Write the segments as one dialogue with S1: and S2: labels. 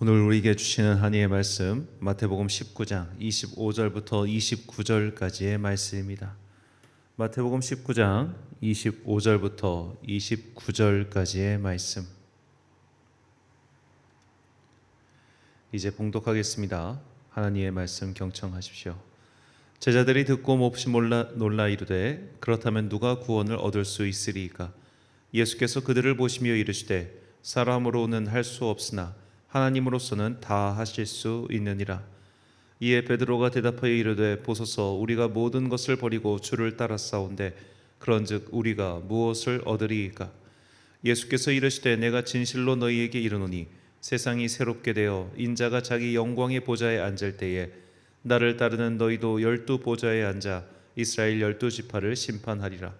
S1: 오늘 우리에게 주시는 하나님의 말씀 마태복음 19장 25절부터 29절까지의 말씀입니다. 마태복음 19장 25절부터 29절까지의 말씀. 이제 봉독하겠습니다. 하나님의 말씀 경청하십시오. 제자들이 듣고 몹시 놀라 이르되 그렇다면 누가 구원을 얻을 수 있으리이까? 예수께서 그들을 보시며 이르시되 사람으로는 할 수 없으나 하나님으로서는 다 하실 수 있느니라. 이에 베드로가 대답하여 이르되 보소서, 우리가 모든 것을 버리고 주를 따랐사온데 그런즉 우리가 무엇을 얻으리이까? 예수께서 이르시되 내가 진실로 너희에게 이르노니 세상이 새롭게 되어 인자가 자기 영광의 보좌에 앉을 때에 나를 따르는 너희도 12 보좌에 앉아 이스라엘 12 지파를 심판하리라.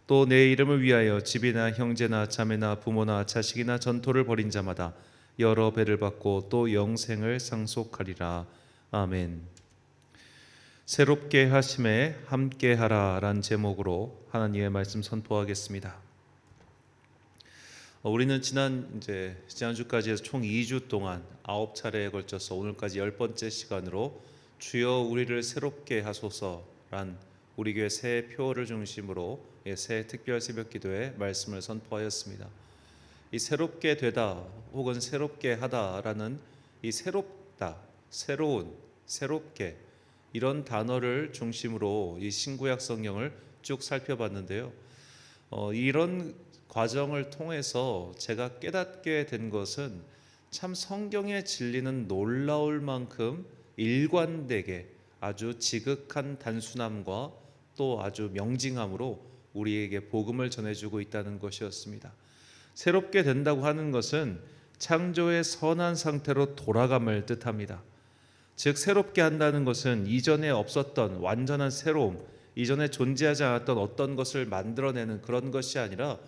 S1: 또 내 이름을 위하여 집이나 형제나 자매나 부모나 자식이나 전토를 벌인 자마다 여러 배를 받고 또 영생을 상속하리라. 아멘. 새롭게 하심에 함께하라 란 제목으로 하나님의 말씀 선포하겠습니다. 우리는 지난주까지 해서 총 2주 동안 9차례에 걸쳐서 오늘까지 10번째 시간으로 주여 우리를 새롭게 하소서란 우리 교회 새 표어를 중심으로 새 특별 새벽 기도의 말씀을 선포하였습니다. 이 새롭게 되다 혹은 새롭게 하다라는 이 새롭다, 새로운, 새롭게 이런 단어를 중심으로 이 신구약 성경을 쭉 살펴봤는데요. 이런 과정을 통해서 제가 깨닫게 된 것은 참 성경의 진리는 놀라울 만큼 일관되게 아주 지극한 단순함과 또 아주 명징함으로 우리에게 복음을 전해주고 있다는 것이었습니다. 새롭게 된다고 하는 것은 창조의 선한 상태로 돌아감을 뜻합니다. 즉 새롭게 한다는 것은 이전에 없었던 완전한 새로움, 이전에 존재하지 않았던 어떤 것을 만들어내는 그런 것이 아니라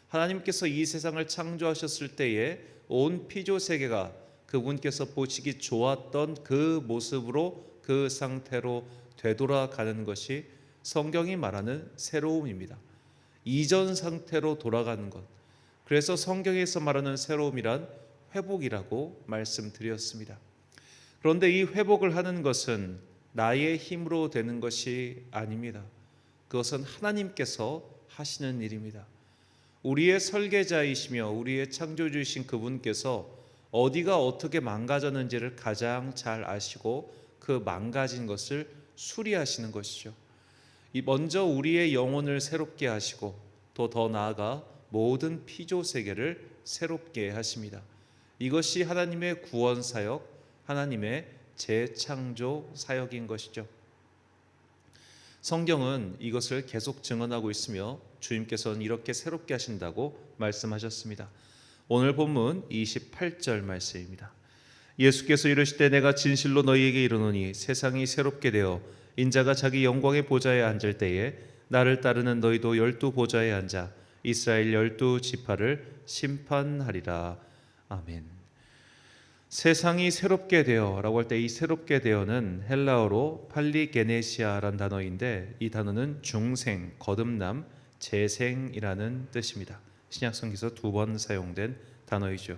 S1: 하나님께서 이 세상을 창조하셨을 때에 온 피조 세계가 그분께서 보시기 좋았던 그 모습으로 그 상태로 되돌아가는 것이 성경이 말하는 새로움입니다. 이전 상태로 돌아가는 것. 그래서 성경에서 말하는 새로움이란 회복이라고 말씀드렸습니다. 그런데 이 회복을 하는 것은 나의 힘으로 되는 것이 아닙니다. 그것은 하나님께서 하시는 일입니다. 우리의 설계자이시며 우리의 창조주이신 그분께서 어디가 어떻게 망가졌는지를 가장 잘 아시고 그 망가진 것을 수리하시는 것이죠. 먼저 우리의 영혼을 새롭게 하시고 또 더 나아가 모든 피조 세계를 새롭게 하십니다. 이것이 하나님의 구원 사역, 하나님의 재창조 사역인 것이죠. 성경은 이것을 계속 증언하고 있으며 주님께서는 이렇게 새롭게 하신다고 말씀하셨습니다. 오늘 본문 28절 말씀입니다. 예수께서 이르시되 내가 진실로 너희에게 이르노니 세상이 새롭게 되어 인자가 자기 영광의 보좌에 앉을 때에 나를 따르는 너희도 12 보좌에 앉아 이스라엘 12 지파를 심판하리라. 아멘. 세상이 새롭게 되어라고 할 때 이 새롭게 되어는 헬라어로 팔리게네시아라는 단어인데 이 단어는 중생, 거듭남, 재생이라는 뜻입니다. 신약성경에서 2번 사용된 단어이죠.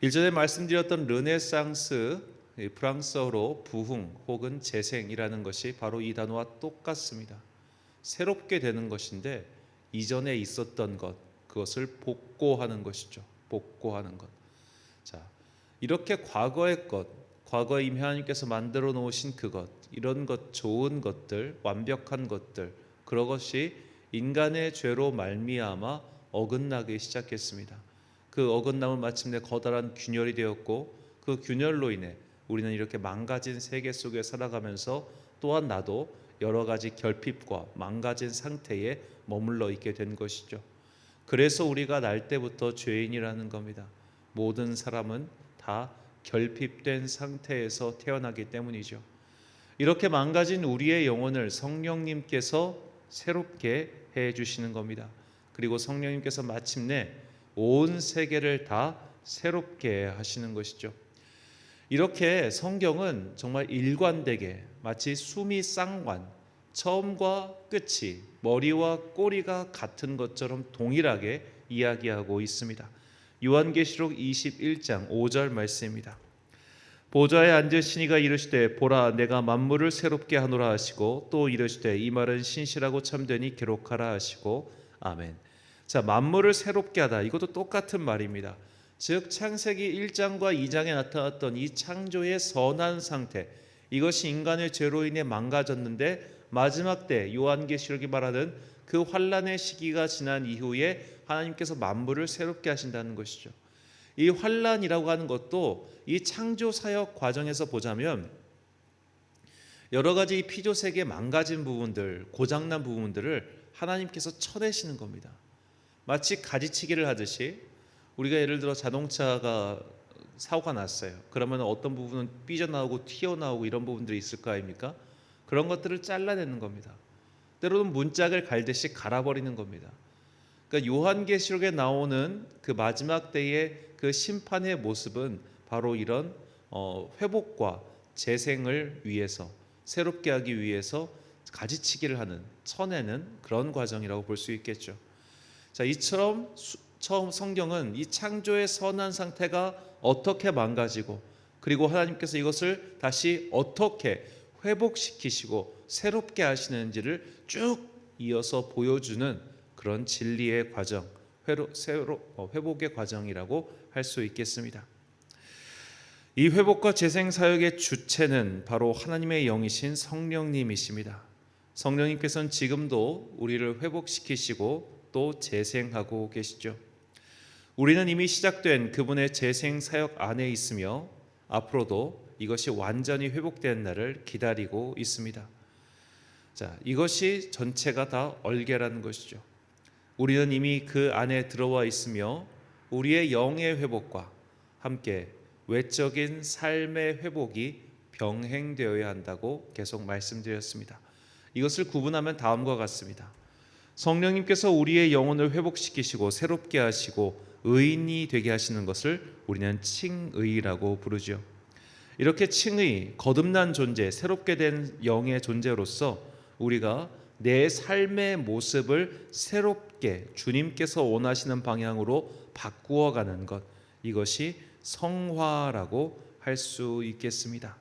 S1: 일전에 말씀드렸던 르네상스, 프랑스어로 부흥 혹은 재생이라는 것이 바로 이 단어와 똑같습니다. 새롭게 되는 것인데 이전에 있었던 것, 그것을 복고하는 것이죠. 복고하는 것. 자, 이렇게 과거의 것, 과거에 이미 하나님께서 만들어 놓으신 그것, 이런 것, 좋은 것들, 완벽한 것들, 그런 것이 인간의 죄로 말미암아 어긋나기 시작했습니다. 그 어긋남은 마침내 커다란 균열이 되었고 그 균열로 인해 우리는 이렇게 망가진 세계 속에 살아가면서 또한 나도 여러 가지 결핍과 망가진 상태에 머물러 있게 된 것이죠. 그래서 우리가 날 때부터 죄인이라는 겁니다. 모든 사람은 다 결핍된 상태에서 태어나기 때문이죠. 이렇게 망가진 우리의 영혼을 성령님께서 새롭게 해주시는 겁니다. 그리고 성령님께서 마침내 온 세계를 다 새롭게 하시는 것이죠. 이렇게 성경은 정말 일관되게 마치 수미 쌍관, 처음과 끝이 머리와 꼬리가 같은 것처럼 동일하게 이야기하고 있습니다. 요한계시록 21장 5절 말씀입니다. 보좌에 앉으시니가 이르시되 보라 내가 만물을 새롭게 하노라 하시고 또 이르시되 이 말은 신실하고 참되니 기록하라 하시고 아멘. 자, 만물을 새롭게 하다, 이것도 똑같은 말입니다. 즉 창세기 1장과 2장에 나타났던 이 창조의 선한 상태, 이것이 인간의 죄로 인해 망가졌는데 마지막 때 요한계시록이 말하는 그 환란의 시기가 지난 이후에 하나님께서 만물을 새롭게 하신다는 것이죠. 이 환란이라고 하는 것도 이 창조 사역 과정에서 보자면 여러 가지 이 피조 세계의 망가진 부분들, 고장난 부분들을 하나님께서 쳐내시는 겁니다. 마치 가지치기를 하듯이 우리가 예를 들어 자동차가 사고가 났어요. 그러면 어떤 부분은 삐져나오고 튀어나오고 이런 부분들이 있을 거 아닙니까? 그런 것들을 잘라내는 겁니다. 때로는 문짝을 갈듯이 갈아버리는 겁니다. 그러니까 요한계시록에 나오는 그 마지막 때의 그 심판의 모습은 바로 이런 회복과 재생을 위해서, 새롭게 하기 위해서 가지치기를 하는, 쳐내는 그런 과정이라고 볼 수 있겠죠. 자, 이처럼 처음 성경은 이 창조의 선한 상태가 어떻게 망가지고 그리고 하나님께서 이것을 다시 어떻게 회복시키시고 새롭게 하시는지를 쭉 이어서 보여주는 그런 진리의 과정, 회복의 과정이라고 할 수 있겠습니다. 이 회복과 재생 사역의 주체는 바로 하나님의 영이신 성령님이십니다. 성령님께서는 지금도 우리를 회복시키시고 또 재생하고 계시죠. 우리는 이미 시작된 그분의 재생 사역 안에 있으며 앞으로도 이것이 완전히 회복되는 날을 기다리고 있습니다. 자, 이것이 전체가 다 얼개라는 것이죠. 우리는 이미 그 안에 들어와 있으며 우리의 영의 회복과 함께 외적인 삶의 회복이 병행되어야 한다고 계속 말씀드렸습니다. 이것을 구분하면 다음과 같습니다. 성령님께서 우리의 영혼을 회복시키시고 새롭게 하시고 의인이 되게 하시는 것을 우리는 칭의라고 부르죠. 이렇게 칭의, 거듭난 존재, 새롭게 된 영의 존재로서 우리가 내 삶의 모습을 새롭게 주님께서 원하시는 방향으로 바꾸어가는 것, 이것이 성화라고 할 수 있겠습니다.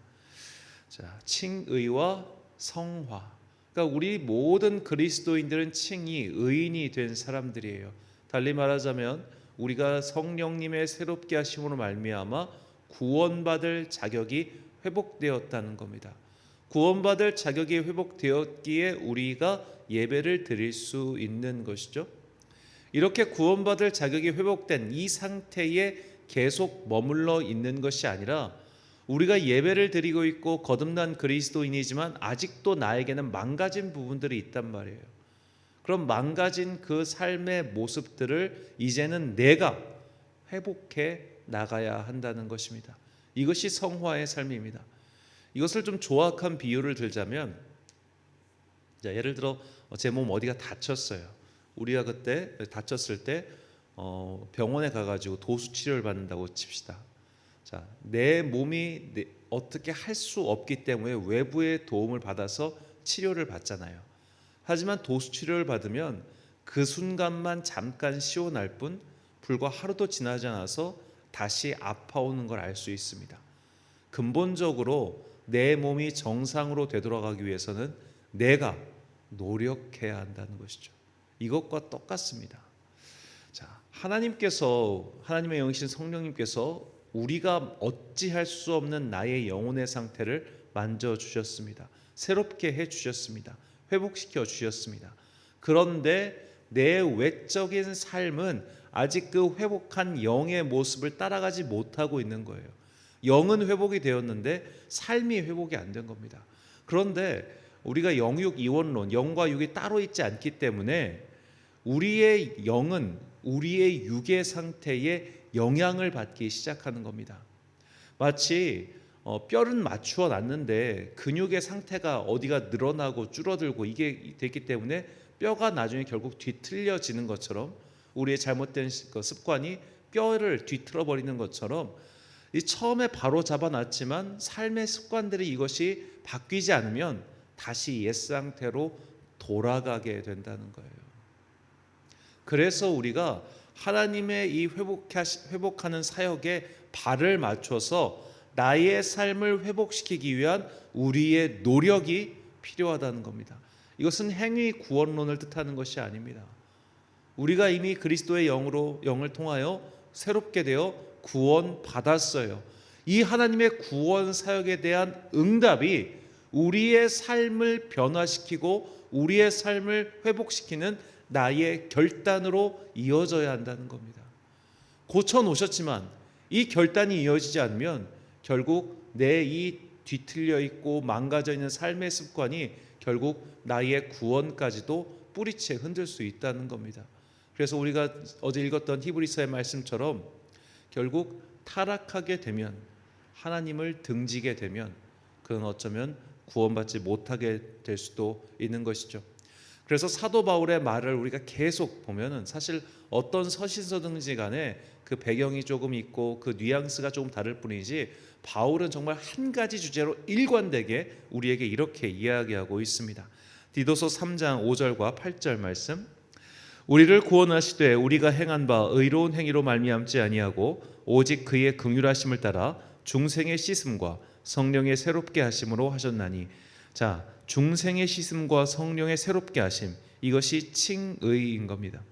S1: 자, 칭의와 성화. 그러니까 우리 모든 그리스도인들은 칭의, 의인이 된 사람들이에요. 달리 말하자면 우리가 성령님의 새롭게 하심으로 말미암아 구원받을 자격이 회복되었다는 겁니다. 구원받을 자격이 회복되었기에 우리가 예배를 드릴 수 있는 것이죠. 이렇게 구원받을 자격이 회복된 이 상태에 계속 머물러 있는 것이 아니라 우리가 예배를 드리고 있고 거듭난 그리스도인이지만 아직도 나에게는 망가진 부분들이 있단 말이에요. 그럼 망가진 그 삶의 모습들을 이제는 내가 회복해 나가야 한다는 것입니다. 이것이 성화의 삶입니다. 이것을 좀 조악한 비유를 들자면, 예를 들어 제 몸 어디가 다쳤어요. 우리가 그때 다쳤을 때 병원에 가가지고 도수 치료를 받는다고 칩시다. 자, 내 몸이 어떻게 할 수 없기 때문에 외부의 도움을 받아서 치료를 받잖아요. 하지만 도수 치료를 받으면 그 순간만 잠깐 시원할 뿐 불과 하루도 지나지 않아서 다시 아파오는 걸 알 수 있습니다. 근본적으로 내 몸이 정상으로 되돌아가기 위해서는 내가 노력해야 한다는 것이죠. 이것과 똑같습니다. 자, 하나님의 영이신 성령님께서 우리가 어찌할 수 없는 나의 영혼의 상태를 만져주셨습니다. 새롭게 해주셨습니다. 회복시켜 주셨습니다. 그런데 내 외적인 삶은 아직 그 회복한 영의 모습을 따라가지 못하고 있는 거예요. 영은 회복이 되었는데 삶이 회복이 안 된 겁니다. 그런데 우리가 영육 이원론, 영과 육이 따로 있지 않기 때문에 우리의 영은 우리의 육의 상태에 영향을 받기 시작하는 겁니다. 마치 뼈는 맞추어 놨는데 근육의 상태가 어디가 늘어나고 줄어들고 이게 됐기 때문에 뼈가 나중에 결국 뒤틀려지는 것처럼 우리의 잘못된 습관이 뼈를 뒤틀어 버리는 것처럼 이 처음에 바로 잡아놨지만 삶의 습관들이 이것이 바뀌지 않으면 다시 옛 상태로 돌아가게 된다는 거예요. 그래서 우리가 하나님의 이 회복하는 사역에 발을 맞춰서 나의 삶을 회복시키기 위한 우리의 노력이 필요하다는 겁니다. 이것은 행위 구원론을 뜻하는 것이 아닙니다. 우리가 이미 그리스도의 영을 통하여 새롭게 되어 구원받았어요. 이 하나님의 구원 사역에 대한 응답이 우리의 삶을 변화시키고 우리의 삶을 회복시키는 나의 결단으로 이어져야 한다는 겁니다. 고쳐놓으셨지만 이 결단이 이어지지 않으면 결국 내 이 뒤틀려 있고 망가져 있는 삶의 습관이 결국 나의 구원까지도 뿌리채 흔들 수 있다는 겁니다. 그래서 우리가 어제 읽었던 히브리서의 말씀처럼 결국 타락하게 되면, 하나님을 등지게 되면 그건 어쩌면 구원받지 못하게 될 수도 있는 것이죠. 그래서 사도 바울의 말을 우리가 계속 보면은 사실 어떤 서신서든지 간에 그 배경이 조금 있고 그 뉘앙스가 조금 다를 뿐이지, 바울은 정말 한 가지 주제로 일관되게 우리에게 이렇게 이야기하고 있습니다. 디도서 3장 5절과 8절 말씀, 우리를 구원하시되 우리가 행한 바 의로운 행위로 말미암지 아니하고 오직 그의 긍휼하심을 따라 중생의 씻음과 성령의 새롭게 하심으로 하셨나니. 자, 중생의 씻음과 성령의 새롭게 하심, 이것이 칭의인 겁니다.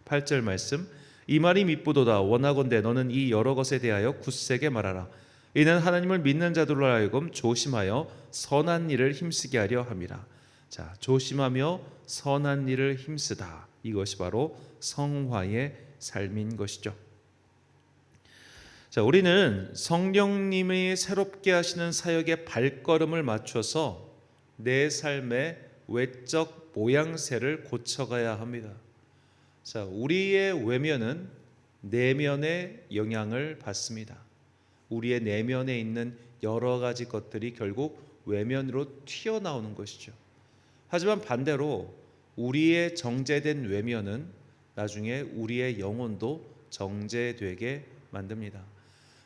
S1: 8절 말씀, 이 말이 미쁘도다. 원하건대 너는 이 여러 것에 대하여 굳세게 말하라. 이는 하나님을 믿는 자들로 하여금 조심하여 선한 일을 힘쓰게 하려 함이라. 자, 조심하며 선한 일을 힘쓰다, 이것이 바로 성화의 삶인 것이죠. 자, 우리는 성령님이 새롭게 하시는 사역의 발걸음을 맞춰서 내 삶의 외적 모양새를 고쳐가야 합니다. 자, 우리의 외면은 내면의 영향을 받습니다. 우리의 내면에 있는 여러 가지 것들이 결국 외면으로 튀어나오는 것이죠. 하지만 반대로 우리의 정제된 외면은 나중에 우리의 영혼도 정제되게 만듭니다.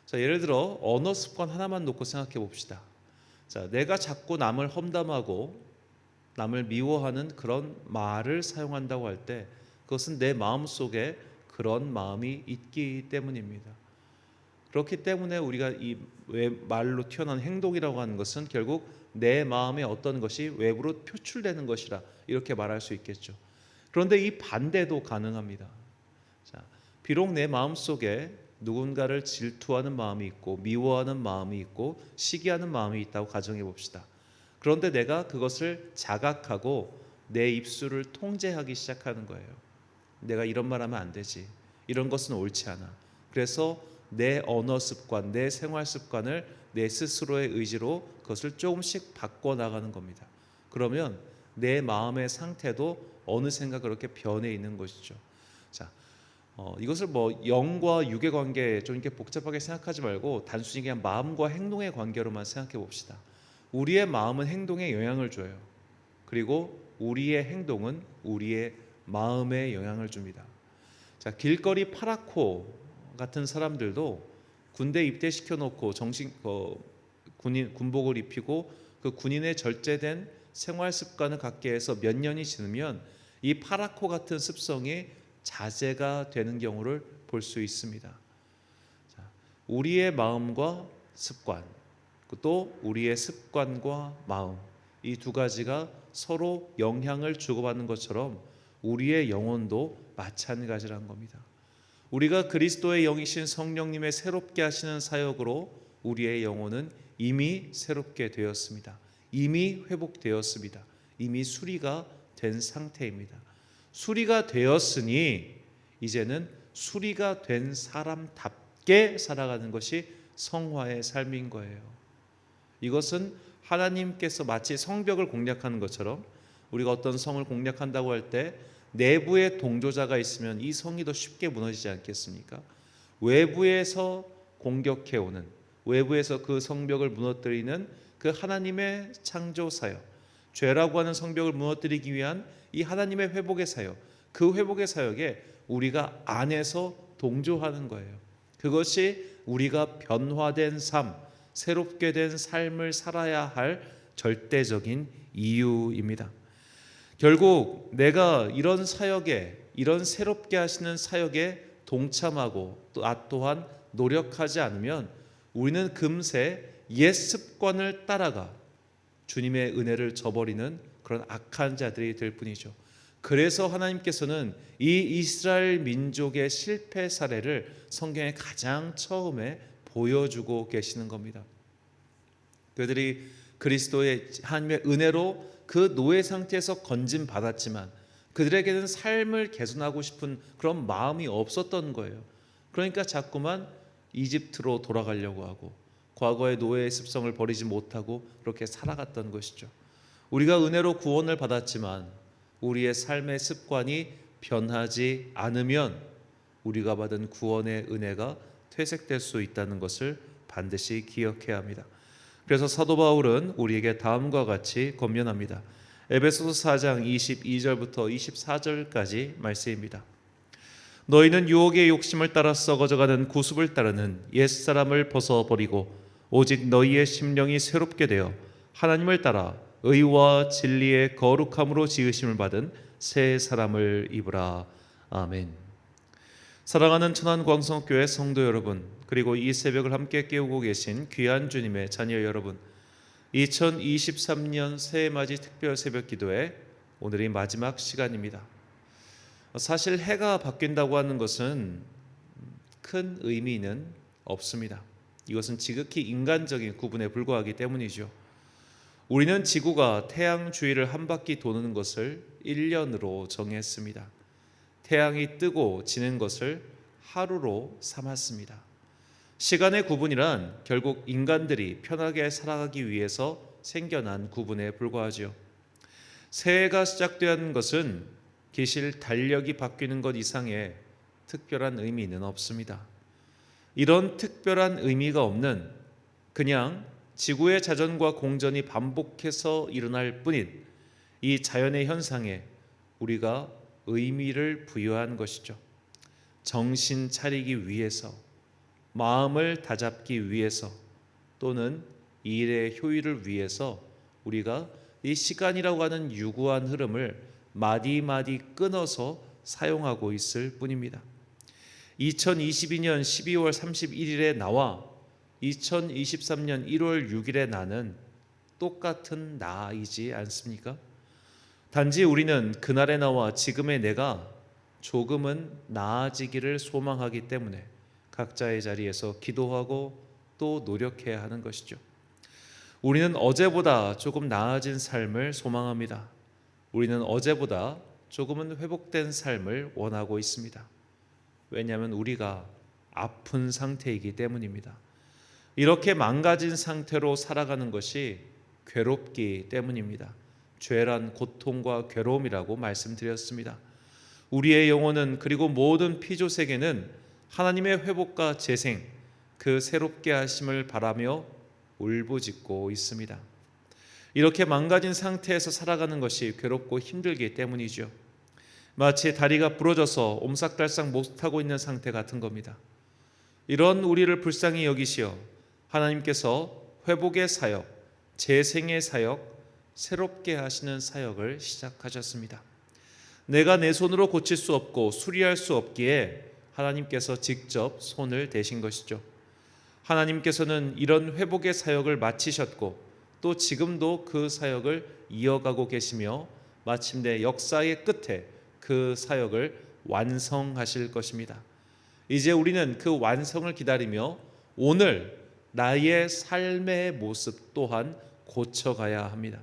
S1: 자, 예를 들어 언어 습관 하나만 놓고 생각해 봅시다. 자, 내가 자꾸 남을 험담하고 남을 미워하는 그런 말을 사용한다고 할 때 그것은 내 마음속에 그런 마음이 있기 때문입니다. 그렇기 때문에 우리가 이 말로 튀어나온 행동이라고 하는 것은 결국 내 마음의 어떤 것이 외부로 표출되는 것이라 이렇게 말할 수 있겠죠. 그런데 이 반대도 가능합니다. 자, 비록 내 마음속에 누군가를 질투하는 마음이 있고 미워하는 마음이 있고 시기하는 마음이 있다고 가정해 봅시다. 그런데 내가 그것을 자각하고 내 입술을 통제하기 시작하는 거예요. 내가 이런 말 하면 안 되지, 이런 것은 옳지 않아. 그래서 내 언어 습관, 내 생활 습관을 내 스스로의 의지로 그것을 조금씩 바꿔나가는 겁니다. 그러면 내 마음의 상태도 어느샌가 그렇게 변해 있는 것이죠. 자, 이것을 뭐 영과 육의 관계 좀 이렇게 복잡하게 생각하지 말고 단순히 그냥 마음과 행동의 관계로만 생각해 봅시다. 우리의 마음은 행동에 영향을 줘요. 그리고 우리의 행동은 우리의 마음에 영향을 줍니다. 자, 길거리 파라코 같은 사람들도 군대 입대시켜 놓고 군복을 입히고 그 군인의 절제된 생활 습관을 갖게 해서 몇 년이 지나면 이 파라코 같은 습성이 자제가 되는 경우를 볼 수 있습니다. 자, 우리의 마음과 습관, 또 우리의 습관과 마음, 이 두 가지가 서로 영향을 주고받는 것처럼 우리의 영혼도 마찬가지라는 겁니다. 우리가 그리스도의 영이신 성령님의 새롭게 하시는 사역으로 우리의 영혼은 이미 새롭게 되었습니다. 이미 회복되었습니다. 이미 수리가 된 상태입니다. 수리가 되었으니 이제는 수리가 된 사람답게 살아가는 것이 성화의 삶인 거예요. 이것은 하나님께서 마치 성벽을 공략하는 것처럼 우리가 어떤 성을 공략한다고 할 때 내부에 동조자가 있으면 이 성이 더 쉽게 무너지지 않겠습니까? 외부에서 공격해오는, 외부에서 그 성벽을 무너뜨리는 그 하나님의 창조 사역, 죄라고 하는 성벽을 무너뜨리기 위한 이 하나님의 회복의 사역, 그 회복의 사역에 우리가 안에서 동조하는 거예요. 그것이 우리가 변화된 삶, 새롭게 된 삶을 살아야 할 절대적인 이유입니다. 결국 내가 이런 사역에, 이런 새롭게 하시는 사역에 동참하고 또한 노력하지 않으면 우리는 금세 옛 습관을 따라가 주님의 은혜를 저버리는 그런 악한 자들이 될 뿐이죠. 그래서 하나님께서는 이 이스라엘 민족의 실패 사례를 성경에 가장 처음에 보여주고 계시는 겁니다. 그들이 그리스도의 하나님의 은혜로 그 노예 상태에서 건진 받았지만 그들에게는 삶을 개선하고 싶은 그런 마음이 없었던 거예요. 그러니까 자꾸만 이집트로 돌아가려고 하고 과거의 노예의 습성을 버리지 못하고 그렇게 살아갔던 것이죠. 우리가 은혜로 구원을 받았지만 우리의 삶의 습관이 변하지 않으면 우리가 받은 구원의 은혜가 퇴색될 수 있다는 것을 반드시 기억해야 합니다. 그래서 사도 바울은 우리에게 다음과 같이 권면합니다. 에베소서 4장 22절부터 24절까지 말씀입니다. 너희는 유혹의 욕심을 따라 썩어져가는 구습을 따르는 옛사람을 벗어버리고 오직 너희의 심령이 새롭게 되어 하나님을 따라 의와 진리의 거룩함으로 지으심을 받은 새 사람을 입으라. 아멘. 사랑하는 천안광성교회 성도 여러분, 그리고 이 새벽을 함께 깨우고 계신 귀한 주님의 자녀 여러분, 2023년 새해맞이 특별 새벽기도회 오늘이 마지막 시간입니다. 사실 해가 바뀐다고 하는 것은 큰 의미는 없습니다. 이것은 지극히 인간적인 구분에 불과하기 때문이죠. 우리는 지구가 태양 주위를 한 바퀴 도는 것을 1년으로 정했습니다. 태양이 뜨고 지는 것을 하루로 삼았습니다. 시간의 구분이란 결국 인간들이 편하게 살아가기 위해서 생겨난 구분에 불과하죠. 새해가 시작되는 것은 기실 달력이 바뀌는 것 이상의 특별한 의미는 없습니다. 이런 특별한 의미가 없는 그냥 지구의 자전과 공전이 반복해서 일어날 뿐인 이 자연의 현상에 우리가 의미를 부여한 것이죠. 정신 차리기 위해서, 마음을 다잡기 위해서, 또는 일의 효율을 위해서 우리가 이 시간이라고 하는 유구한 흐름을 마디마디 끊어서 사용하고 있을 뿐입니다. 2022년 12월 31일에 나와 2023년 1월 6일에 나는 똑같은 나이지 않습니까? 단지 우리는 그날의 나와 지금의 내가 조금은 나아지기를 소망하기 때문에 각자의 자리에서 기도하고 또 노력해야 하는 것이죠. 우리는 어제보다 조금 나아진 삶을 소망합니다. 우리는 어제보다 조금은 회복된 삶을 원하고 있습니다. 왜냐하면 우리가 아픈 상태이기 때문입니다. 이렇게 망가진 상태로 살아가는 것이 괴롭기 때문입니다. 죄란 고통과 괴로움이라고 말씀드렸습니다. 우리의 영혼은 그리고 모든 피조세계는 하나님의 회복과 재생, 그 새롭게 하심을 바라며 울부짖고 있습니다. 이렇게 망가진 상태에서 살아가는 것이 괴롭고 힘들기 때문이죠. 마치 다리가 부러져서 옴삭달싹 못하고 있는 상태 같은 겁니다. 이런 우리를 불쌍히 여기시어 하나님께서 회복의 사역, 재생의 사역, 새롭게 하시는 사역을 시작하셨습니다. 내가 내 손으로 고칠 수 없고 수리할 수 없기에 하나님께서 직접 손을 대신 것이죠. 하나님께서는 이런 회복의 사역을 마치셨고 또 지금도 그 사역을 이어가고 계시며 마침내 역사의 끝에 그 사역을 완성하실 것입니다. 이제 우리는 그 완성을 기다리며 오늘 나의 삶의 모습 또한 고쳐가야 합니다.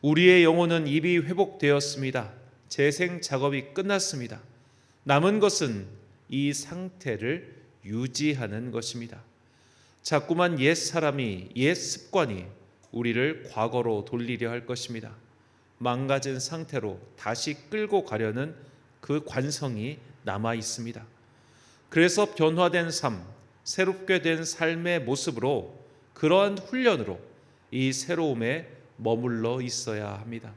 S1: 우리의 영혼은 이미 회복되었습니다. 재생 작업이 끝났습니다. 남은 것은 이 상태를 유지하는 것입니다. 자꾸만 옛 사람이, 옛 습관이 우리를 과거로 돌리려 할 것입니다. 망가진 상태로 다시 끌고 가려는 그 관성이 남아 있습니다. 그래서 변화된 삶, 새롭게 된 삶의 모습으로, 그러한 훈련으로 이 새로움에 머물러 있어야 합니다.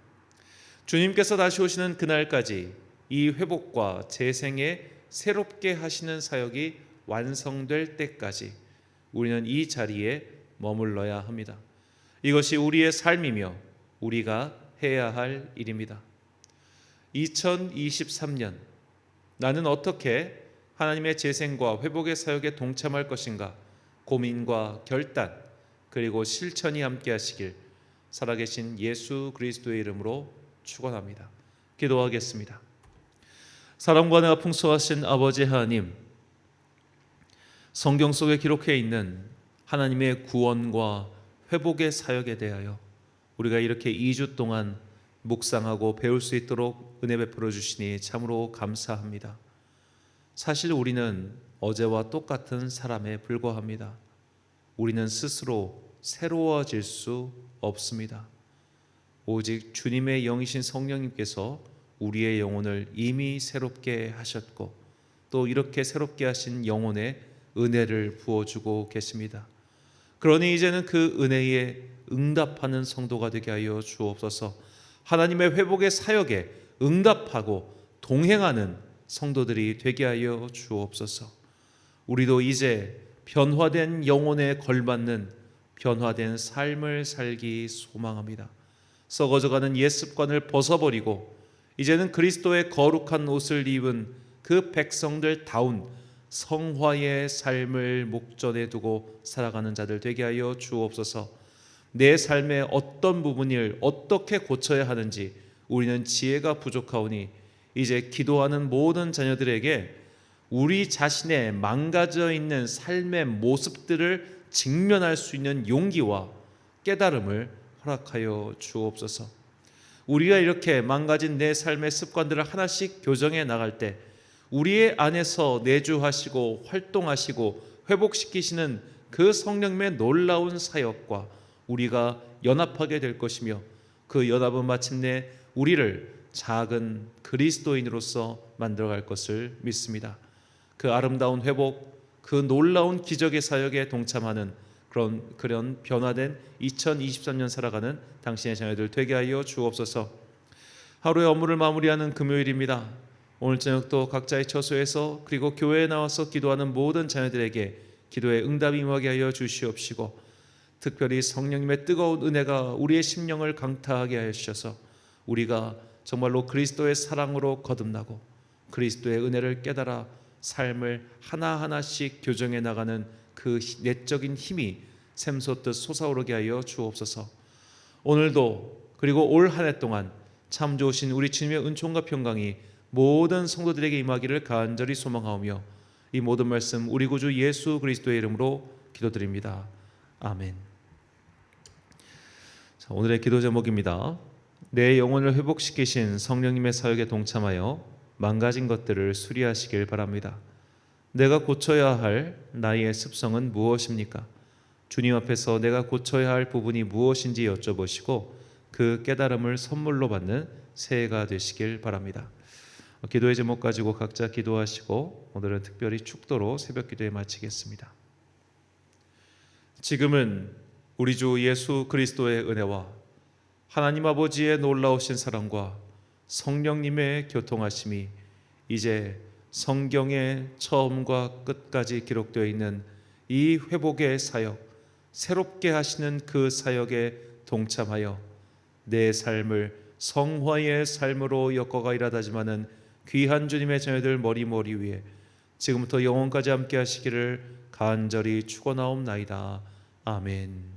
S1: 주님께서 다시 오시는 그날까지 이 회복과 재생에 새롭게 하시는 사역이 완성될 때까지 우리는 이 자리에 머물러야 합니다. 이것이 우리의 삶이며 우리가 해야 할 일입니다. 2023년 나는 어떻게 하나님의 재생과 회복의 사역에 동참할 것인가 고민과 결단 그리고 실천이 함께 하시길 살아계신 예수 그리스도의 이름으로 축원합니다. 기도하겠습니다. 사랑과 은혜가 풍성하신 아버지 하나님, 성경 속에 기록해 있는 하나님의 구원과 회복의 사역에 대하여 우리가 이렇게 2주 동안 묵상하고 배울 수 있도록 은혜 베풀어 주시니 참으로 감사합니다. 사실 우리는 어제와 똑같은 사람에 불과합니다. 우리는 스스로 새로워질 수 없습니다. 오직 주님의 영이신 성령님께서 우리의 영혼을 이미 새롭게 하셨고 또 이렇게 새롭게 하신 영혼에 은혜를 부어주고 계십니다. 그러니 이제는 그 은혜에 응답하는 성도가 되게 하여 주옵소서. 하나님의 회복의 사역에 응답하고 동행하는 성도들이 되게 하여 주옵소서. 우리도 이제 변화된 영혼에 걸맞는 변화된 삶을 살기 소망합니다. 썩어져가는 옛 습관을 벗어버리고 이제는 그리스도의 거룩한 옷을 입은 그 백성들다운 성화의 삶을 목전에 두고 살아가는 자들 되게 하여 주옵소서. 내 삶의 어떤 부분을 어떻게 고쳐야 하는지 우리는 지혜가 부족하오니 이제 기도하는 모든 자녀들에게 우리 자신의 망가져 있는 삶의 모습들을 직면할 수 있는 용기와 깨달음을 허락하여 주옵소서. 우리가 이렇게 망가진 내 삶의 습관들을 하나씩 교정해 나갈 때 우리의 안에서 내주하시고 활동하시고 회복시키시는 그 성령님의 놀라운 사역과 우리가 연합하게 될 것이며 그 연합은 마침내 우리를 작은 그리스도인으로서 만들어갈 것을 믿습니다. 그 아름다운 회복, 그 놀라운 기적의 사역에 동참하는 그런 변화된 2023년 살아가는 당신의 자녀들 되게 하여 주옵소서. 하루의 업무를 마무리하는 금요일입니다. 오늘 저녁도 각자의 처소에서 그리고 교회에 나와서 기도하는 모든 자녀들에게 기도의 응답이 임하게 하여 주시옵시고 특별히 성령님의 뜨거운 은혜가 우리의 심령을 강타하게 하여 주셔서 우리가 정말로 그리스도의 사랑으로 거듭나고 그리스도의 은혜를 깨달아 삶을 하나하나씩 교정해 나가는 그 내적인 힘이 샘솟듯 솟아오르게 하여 주옵소서. 오늘도 그리고 올 한 해 동안 참 좋으신 우리 주님의 은총과 평강이 모든 성도들에게 임하기를 간절히 소망하오며 이 모든 말씀 우리 구주 예수 그리스도의 이름으로 기도드립니다. 아멘. 자, 오늘의 기도 제목입니다. 내 영혼을 회복시키신 성령님의 사역에 동참하여 망가진 것들을 수리하시길 바랍니다. 내가 고쳐야 할 나의 습성은 무엇입니까? 주님 앞에서 내가 고쳐야 할 부분이 무엇인지 여쭤보시고 그 깨달음을 선물로 받는 새해가 되시길 바랍니다. 기도의 제목 가지고 각자 기도하시고 오늘은 특별히 축도로 새벽 기도에 마치겠습니다. 지금은 우리 주 예수 그리스도의 은혜와 하나님 아버지의 놀라우신 사랑과 성령님의 교통하심이 이제 성경의 처음과 끝까지 기록되어 있는 이 회복의 사역, 새롭게 하시는 그 사역에 동참하여 내 삶을 성화의 삶으로 엮어가이라다지만은 귀한 주님의 자녀들 머리 위에 지금부터 영원까지 함께 하시기를 간절히 축원하옵나이다. 아멘.